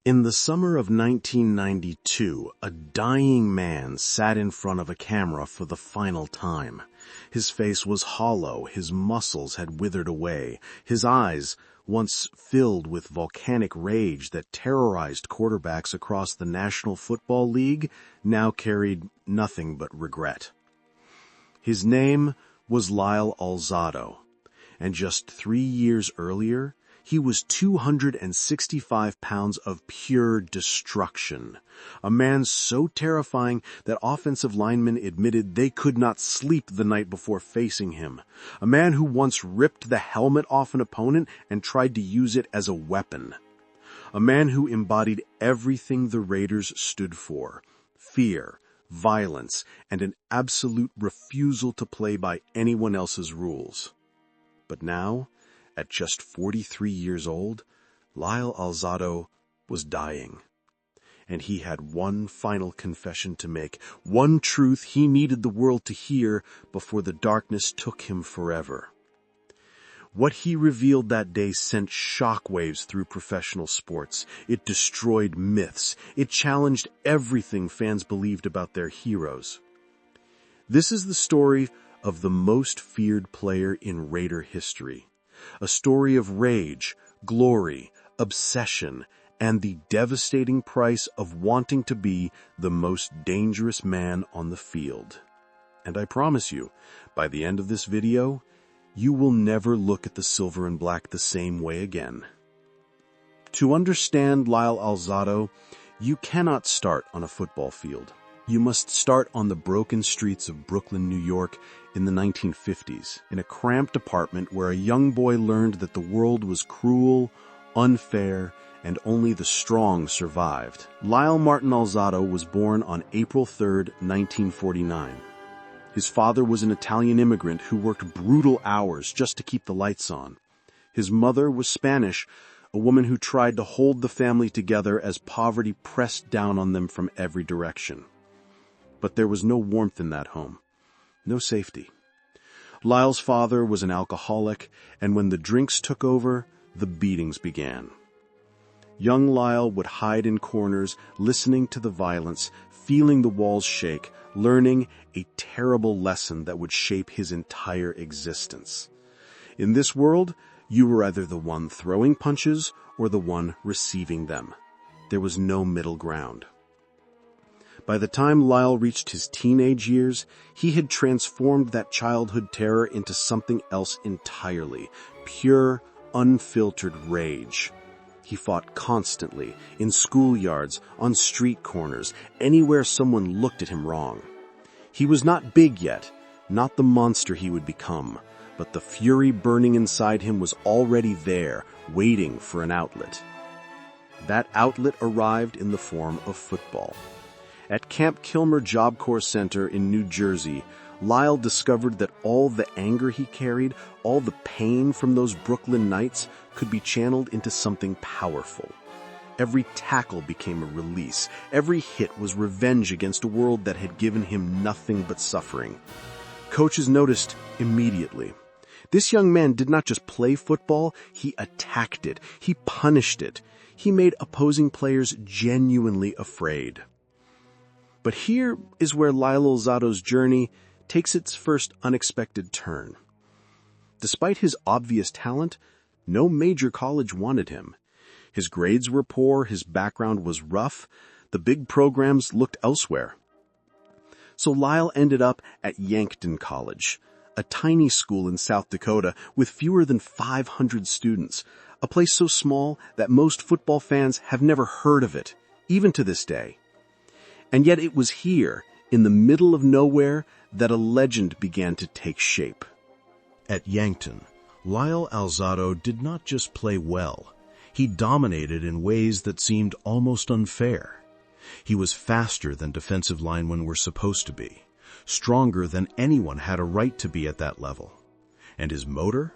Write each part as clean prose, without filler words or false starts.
In the summer of 1992, a dying man sat in front of a camera for the final time. His face was hollow, his muscles had withered away, his eyes, once filled with volcanic rage that terrorized quarterbacks across the National Football League, now carried nothing but regret. His name was Lyle Alzado, and just 3 years earlier, he was 265 pounds of pure destruction, a man so terrifying that offensive linemen admitted they could not sleep the night before facing him, a man who once ripped the helmet off an opponent and tried to use it as a weapon, a man who embodied everything the Raiders stood for: fear, violence, and an absolute refusal to play by anyone else's rules. But now, at just 43 years old, Lyle Alzado was dying. And he had one final confession to make, one truth he needed the world to hear before the darkness took him forever. What he revealed that day sent shockwaves through professional sports. It destroyed myths. It challenged everything fans believed about their heroes. This is the story of the most feared player in Raider history. A story of rage, glory, obsession, and the devastating price of wanting to be the most dangerous man on the field. And I promise you, by the end of this video, you will never look at the silver and black the same way again. To understand Lyle Alzado, you cannot start on a football field. You must start on the broken streets of Brooklyn, New York in the 1950s, in a cramped apartment where a young boy learned that the world was cruel, unfair, and only the strong survived. Lyle Martin Alzado was born on April 3, 1949. His father was an Italian immigrant who worked brutal hours just to keep the lights on. His mother was Spanish, a woman who tried to hold the family together as poverty pressed down on them from every direction. But there was no warmth in that home, no safety. Lyle's father was an alcoholic, and when the drinks took over, the beatings began. Young Lyle would hide in corners, listening to the violence, feeling the walls shake, learning a terrible lesson that would shape his entire existence. In this world, you were either the one throwing punches or the one receiving them. There was no middle ground. By the time Lyle reached his teenage years, he had transformed that childhood terror into something else entirely: pure, unfiltered rage. He fought constantly, in schoolyards, on street corners, anywhere someone looked at him wrong. He was not big yet, not the monster he would become, but the fury burning inside him was already there, waiting for an outlet. That outlet arrived in the form of football. At Camp Kilmer Job Corps Center in New Jersey, Lyle discovered that all the anger he carried, all the pain from those Brooklyn nights, could be channeled into something powerful. Every tackle became a release. Every hit was revenge against a world that had given him nothing but suffering. Coaches noticed immediately. This young man did not just play football, he attacked it. He punished it. He made opposing players genuinely afraid. But here is where Lyle Alzado's journey takes its first unexpected turn. Despite his obvious talent, no major college wanted him. His grades were poor, his background was rough, the big programs looked elsewhere. So Lyle ended up at Yankton College, a tiny school in South Dakota with fewer than 500 students, a place so small that most football fans have never heard of it, even to this day. And yet it was here, in the middle of nowhere, that a legend began to take shape. At Yankton, Lyle Alzado did not just play well. He dominated in ways that seemed almost unfair. He was faster than defensive linemen were supposed to be, stronger than anyone had a right to be at that level. And his motor,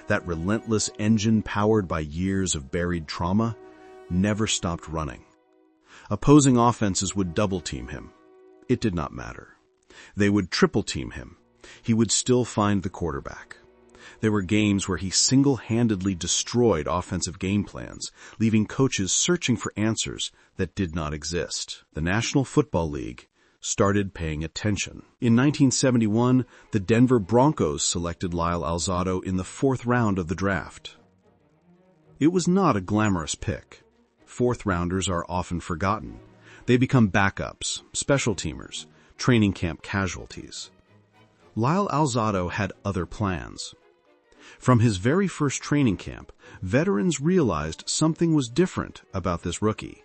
that relentless engine powered by years of buried trauma, never stopped running. Opposing offenses would double-team him. It did not matter. They would triple-team him. He would still find the quarterback. There were games where he single-handedly destroyed offensive game plans, leaving coaches searching for answers that did not exist. The National Football League started paying attention. In 1971, the Denver Broncos selected Lyle Alzado in the 4th round of the draft. It was not a glamorous pick. 4th-rounders are often forgotten. They become backups, special teamers, training camp casualties. Lyle Alzado had other plans. From his very first training camp, veterans realized something was different about this rookie.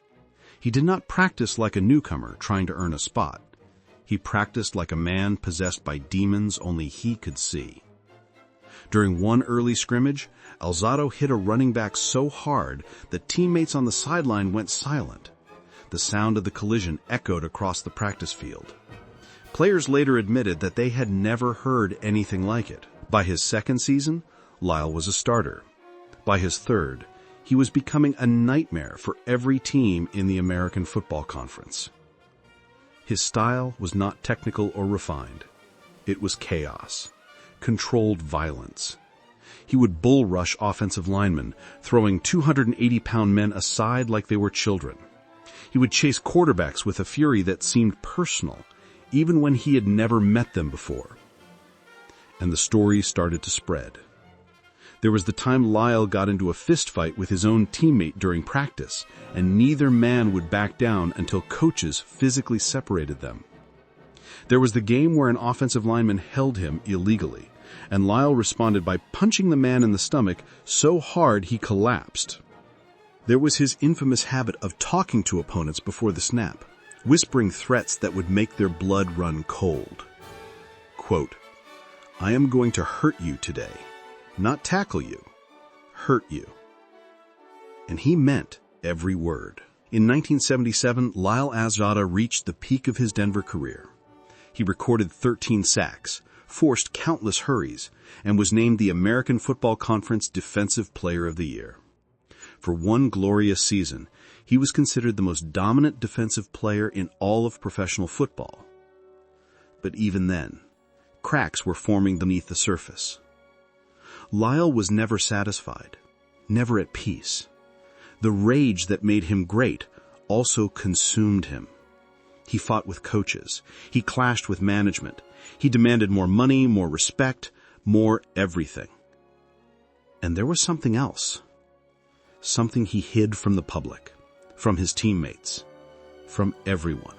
He did not practice like a newcomer trying to earn a spot. He practiced like a man possessed by demons only he could see. During one early scrimmage, Alzado hit a running back so hard that teammates on the sideline went silent. The sound of the collision echoed across the practice field. Players later admitted that they had never heard anything like it. By his 2nd season, Lyle was a starter. By his 3rd, he was becoming a nightmare for every team in the American Football Conference. His style was not technical or refined. It was chaos, controlled violence. He would bull rush offensive linemen, throwing 280-pound men aside like they were children. He would chase quarterbacks with a fury that seemed personal, even when he had never met them before. And the story started to spread. There was the time Lyle got into a fistfight with his own teammate during practice, and neither man would back down until coaches physically separated them. There was the game where an offensive lineman held him illegally, and Lyle responded by punching the man in the stomach so hard he collapsed. There was his infamous habit of talking to opponents before the snap, whispering threats that would make their blood run cold. Quote, "I am going to hurt you today. Not tackle you, hurt you." And he meant every word. In 1977, Lyle Alzado reached the peak of his Denver career. He recorded 13 sacks, forced countless hurries, and was named the American Football Conference Defensive Player of the Year. For one glorious season, he was considered the most dominant defensive player in all of professional football. But even then, cracks were forming beneath the surface. Lyle was never satisfied, never at peace. The rage that made him great also consumed him. He fought with coaches. He clashed with management. He demanded more money, more respect, more everything. And there was something else. Something he hid from the public, from his teammates, from everyone.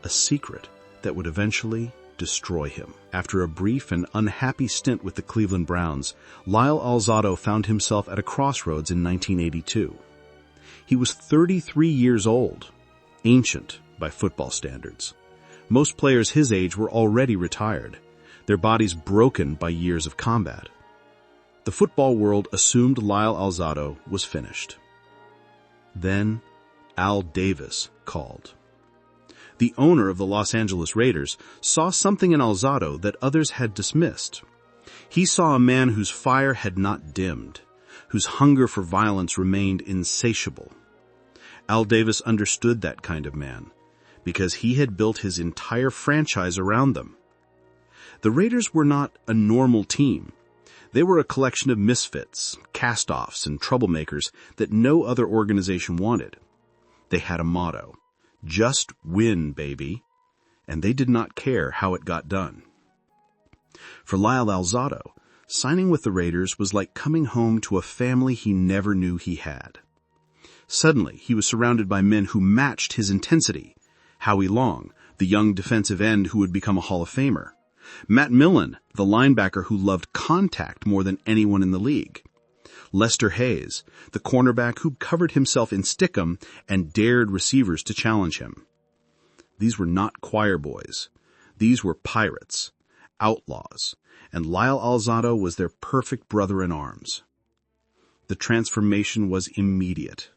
A secret that would eventually destroy him. After a brief and unhappy stint with the Cleveland Browns, Lyle Alzado found himself at a crossroads in 1982. He was 33 years old, ancient by football standards. Most players his age were already retired, their bodies broken by years of combat. The football world assumed Lyle Alzado was finished. Then, Al Davis called. The owner of the Los Angeles Raiders saw something in Alzado that others had dismissed. He saw a man whose fire had not dimmed, whose hunger for violence remained insatiable. Al Davis understood that kind of man, because he had built his entire franchise around them. The Raiders were not a normal team. They were a collection of misfits, cast-offs, and troublemakers that no other organization wanted. They had a motto: just win, baby. And they did not care how it got done. For Lyle Alzado, signing with the Raiders was like coming home to a family he never knew he had. Suddenly, he was surrounded by men who matched his intensity. Howie Long, the young defensive end who would become a Hall of Famer. Matt Millen, the linebacker who loved contact more than anyone in the league. Lester Hayes, the cornerback who covered himself in stickum and dared receivers to challenge him. These were not choir boys. These were pirates, outlaws, and Lyle Alzado was their perfect brother in arms. The transformation was immediate.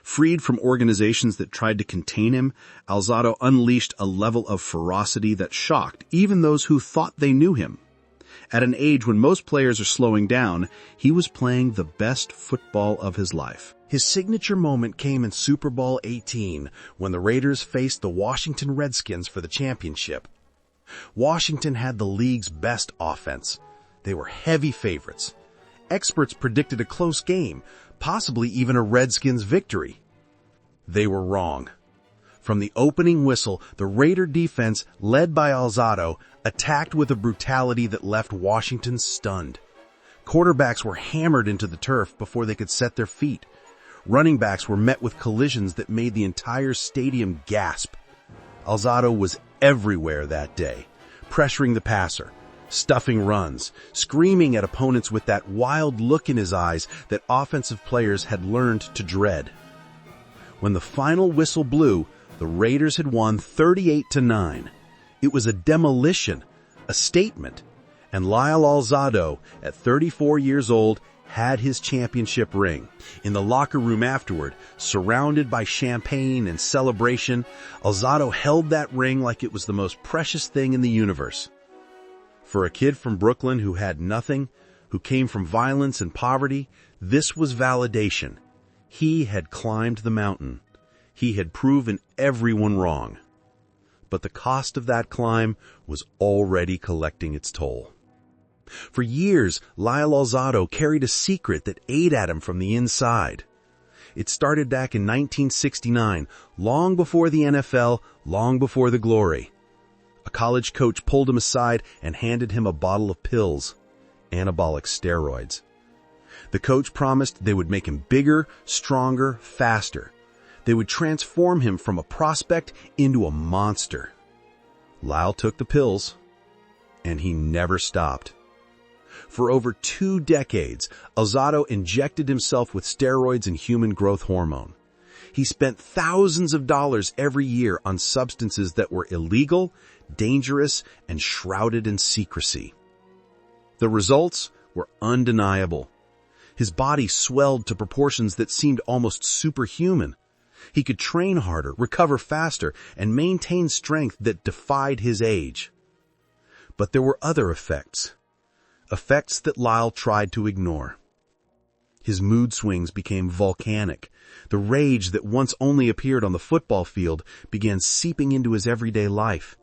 Freed from organizations that tried to contain him, Alzado unleashed a level of ferocity that shocked even those who thought they knew him. At an age when most players are slowing down, he was playing the best football of his life. His signature moment came in Super Bowl 18 when the Raiders faced the Washington Redskins for the championship. Washington had the league's best offense, They were heavy favorites. Experts predicted a close game, possibly even a Redskins victory. They were wrong. From the opening whistle, the Raider defense, led by Alzado, attacked with a brutality that left Washington stunned. Quarterbacks were hammered into the turf before they could set their feet. Running backs were met with collisions that made the entire stadium gasp. Alzado was everywhere that day, pressuring the passer, stuffing runs, screaming at opponents with that wild look in his eyes that offensive players had learned to dread. When the final whistle blew, the Raiders had won 38-9. It was a demolition, a statement, and Lyle Alzado, at 34 years old, had his championship ring. In the locker room afterward, surrounded by champagne and celebration, Alzado held that ring like it was the most precious thing in the universe. For a kid from Brooklyn who had nothing, who came from violence and poverty, this was validation. He had climbed the mountain. He had proven everyone wrong. But the cost of that climb was already collecting its toll. For years, Lyle Alzado carried a secret that ate at him from the inside. It started back in 1969, long before the NFL, long before the glory. A college coach pulled him aside and handed him a bottle of pills, anabolic steroids. The coach promised they would make him bigger, stronger, faster. They would transform him from a prospect into a monster. Lyle took the pills, and he never stopped. For over 2 decades, Alzado injected himself with steroids and human growth hormone. He spent thousands of dollars every year on substances that were illegal, dangerous, and shrouded in secrecy. The results were undeniable. His body swelled to proportions that seemed almost superhuman. He could train harder, recover faster, and maintain strength that defied his age. But there were other effects that Lyle tried to ignore. His mood swings became volcanic. The rage that once only appeared on the football field began seeping into his everyday life.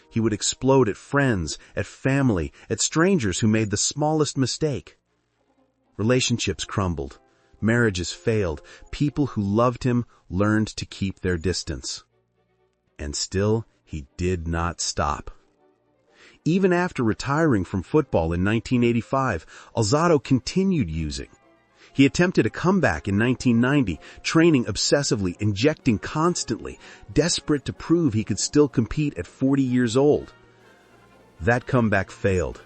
He would explode at friends, at family, at strangers who made the smallest mistake. Relationships crumbled. Marriages failed. People who loved him learned to keep their distance. And still, he did not stop. Even after retiring from football in 1985, Alzado continued using. He attempted a comeback in 1990, training obsessively, injecting constantly, desperate to prove he could still compete at 40 years old. That comeback failed.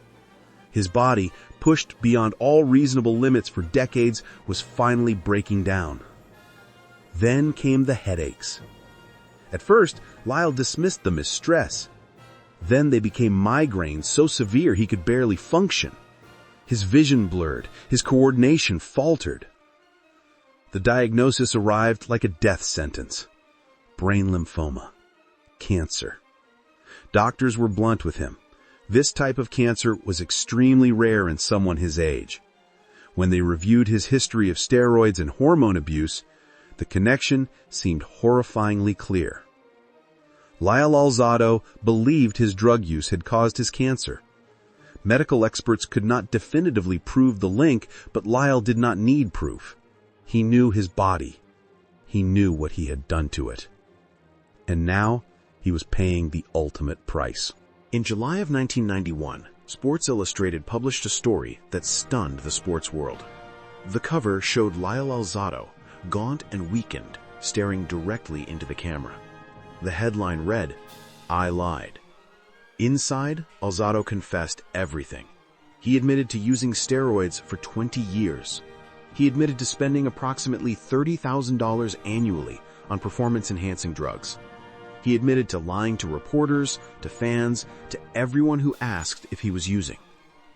His body, pushed beyond all reasonable limits for decades, was finally breaking down. Then came the headaches. At first, Lyle dismissed them as stress. Then they became migraines so severe he could barely function. His vision blurred, his coordination faltered. The diagnosis arrived like a death sentence. Brain lymphoma. Cancer. Doctors were blunt with him. This type of cancer was extremely rare in someone his age. When they reviewed his history of steroids and hormone abuse, the connection seemed horrifyingly clear. Lyle Alzado believed his drug use had caused his cancer. Medical experts could not definitively prove the link, but Lyle did not need proof. He knew his body. He knew what he had done to it. And now he was paying the ultimate price. In July of 1991, Sports Illustrated published a story that stunned the sports world. The cover showed Lyle Alzado, gaunt and weakened, staring directly into the camera. The headline read, "I lied." Inside, Alzado confessed everything. He admitted to using steroids for 20 years. He admitted to spending approximately $30,000 annually on performance-enhancing drugs. He admitted to lying to reporters, to fans, to everyone who asked if he was using.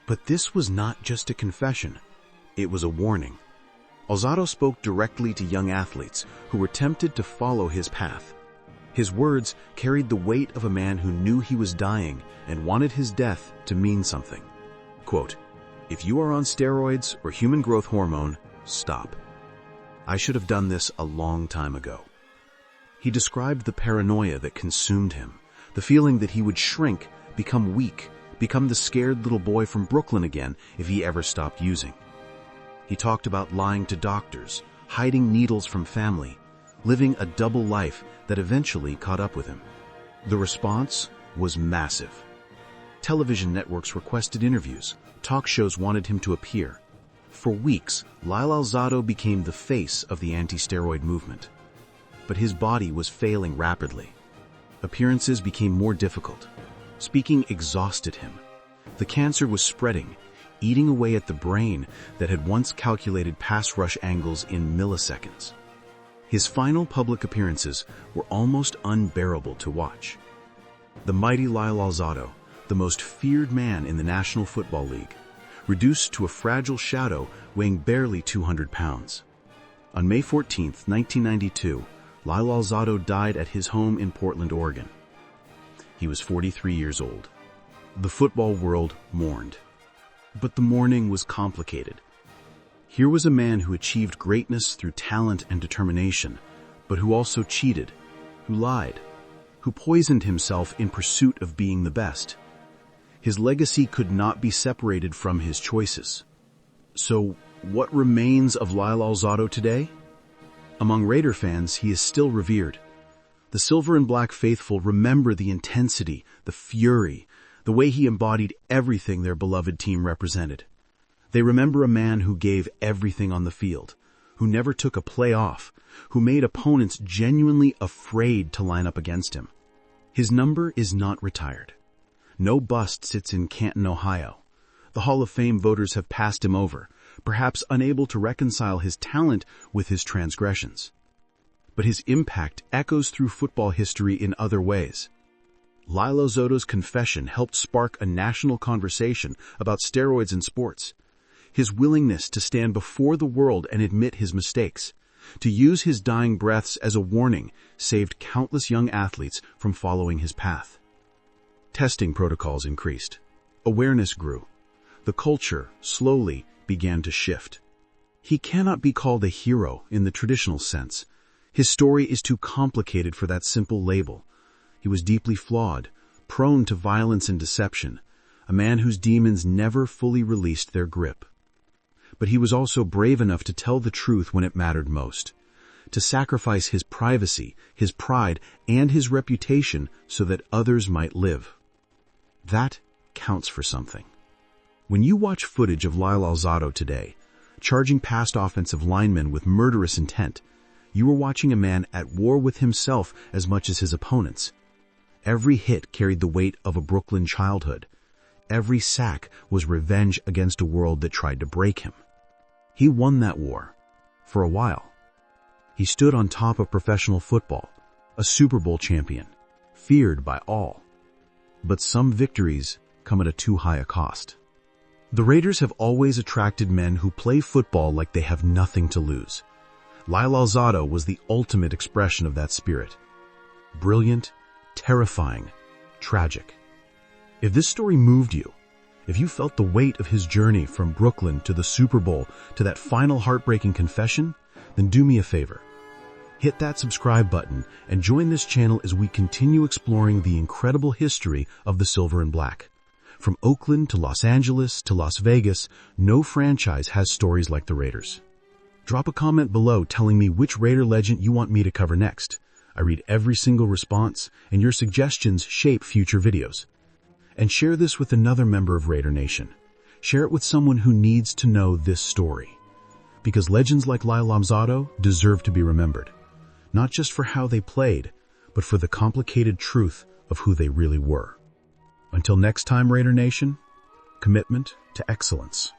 But this was not just a confession. It was a warning. Alzado spoke directly to young athletes who were tempted to follow his path. His words carried the weight of a man who knew he was dying and wanted his death to mean something. Quote, "If you are on steroids or human growth hormone, stop. I should have done this a long time ago." He described the paranoia that consumed him, the feeling that he would shrink, become weak, become the scared little boy from Brooklyn again if he ever stopped using. He talked about lying to doctors, hiding needles from family, living a double life that eventually caught up with him. The response was massive. Television networks requested interviews, talk shows wanted him to appear. For weeks, Lyle Alzado became the face of the anti-steroid movement. But his body was failing rapidly. Appearances became more difficult. Speaking exhausted him. The cancer was spreading, eating away at the brain that had once calculated pass rush angles in milliseconds. His final public appearances were almost unbearable to watch. The mighty Lyle Alzado, the most feared man in the National Football League, reduced to a fragile shadow weighing barely 200 pounds. On May 14, 1992, Lyle Alzado died at his home in Portland, Oregon. He was 43 years old. The football world mourned. But the mourning was complicated. Here was a man who achieved greatness through talent and determination, but who also cheated, who lied, who poisoned himself in pursuit of being the best. His legacy could not be separated from his choices. So, what remains of Lyle Alzado today? Among Raider fans, he is still revered. The silver and black faithful remember the intensity, the fury, the way he embodied everything their beloved team represented. They remember a man who gave everything on the field, who never took a play off, who made opponents genuinely afraid to line up against him. His number is not retired. No bust sits in Canton, Ohio. The Hall of Fame voters have passed him over, perhaps unable to reconcile his talent with his transgressions. But his impact echoes through football history in other ways. Lyle Alzado's confession helped spark a national conversation about steroids in sports. His willingness to stand before the world and admit his mistakes, to use his dying breaths as a warning, saved countless young athletes from following his path. Testing protocols increased. Awareness grew. The culture, slowly, began to shift. He cannot be called a hero in the traditional sense. His story is too complicated for that simple label. He was deeply flawed, prone to violence and deception, a man whose demons never fully released their grip. But he was also brave enough to tell the truth when it mattered most, to sacrifice his privacy, his pride, and his reputation so that others might live. That counts for something. When you watch footage of Lyle Alzado today, charging past offensive linemen with murderous intent, you are watching a man at war with himself as much as his opponents. Every hit carried the weight of a Brooklyn childhood. Every sack was revenge against a world that tried to break him. He won that war. For a while. He stood on top of professional football, a Super Bowl champion, feared by all. But some victories come at a too high a cost. The Raiders have always attracted men who play football like they have nothing to lose. Lyle Alzado was the ultimate expression of that spirit. Brilliant, terrifying, tragic. If this story moved you, if you felt the weight of his journey from Brooklyn to the Super Bowl to that final heartbreaking confession, then do me a favor. Hit that subscribe button and join this channel as we continue exploring the incredible history of the Silver and Black. From Oakland to Los Angeles to Las Vegas, no franchise has stories like the Raiders. Drop a comment below telling me which Raider legend you want me to cover next. I read every single response, and your suggestions shape future videos. And share this with another member of Raider Nation. Share it with someone who needs to know this story. Because legends like Lyle Alzado deserve to be remembered. Not just for how they played, but for the complicated truth of who they really were. Until next time, Raider Nation, commitment to excellence.